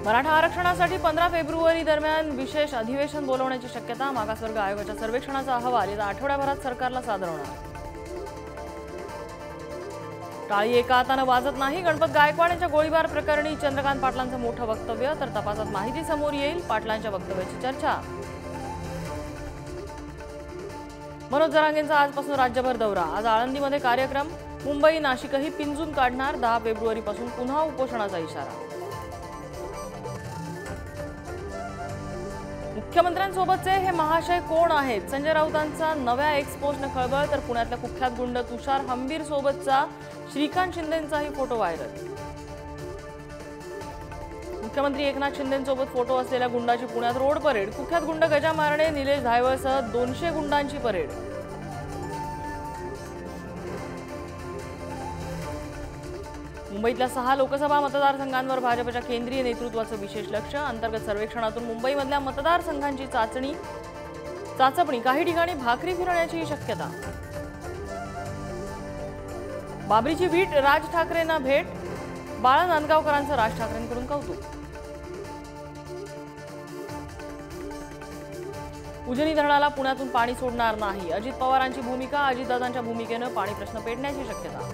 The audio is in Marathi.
मराठा आरक्षणासाठी 15 फेब्रुवारी दरम्यान विशेष अधिवेशन बोलवण्याची शक्यता। मागासवर्ग आयोगाच्या सर्वेक्षणाचा अहवाल येत्या आठवड्याभरात सरकारला सादर होणार। टाळी एका हाताने वाजत नाही। गणपत गायकवाड यांच्या गोळीबार प्रकरणी चंद्रकांत पाटलांचं मोठं वक्तव्य, तर तपासात माहिती समोर येईल। पाटलांच्या वक्तव्याची चर्चा। मनोज जरांगेंचा आजपासून राज्यभर दौरा। आज आळंदीमध्ये कार्यक्रम। मुंबई नाशिकही पिंजून काढणार। 10 फेब्रुवारीपासून पुन्हा उपोषणाचा इशारा। मुख्यमंत्र्यांसोबतचे हे महाशय कोण आहेत? संजय राऊतांचा नव्या एक्सपोजने खळबळ, तर पुण्यातल्या कुख्यात गुंड तुषार हंबीर सोबतचा श्रीकांत शिंदेंचाही फोटो व्हायरल। मुख्यमंत्री एकनाथ शिंदेंसोबत फोटो असलेल्या गुंडाची पुण्यात रोड परेड। कुख्यात गुंड गजा मारणे, निलेश धायवळसह 200 गुंडांची परेड। मुंबईतल्या 6 लोकसभा मतदारसंघांवर भाजपच्या केंद्रीय नेतृत्वाचं विशेष लक्ष। अंतर्गत सर्वेक्षणातून मुंबईमधल्या मतदारसंघांची चाचपणी। काही ठिकाणी भाकरी फिरण्याची शक्यता। बाबरीची वीट, राज ठाकरेंना भेट। बाळा नांदगावकरांचं राज ठाकरेंकडून कौतुक। उजनी धरणाला पुण्यातून पाणी सोडणार नाही। अजित पवारांची भूमिका। अजितदादांच्या भूमिकेनं पाणी प्रश्न पेटण्याची शक्यता।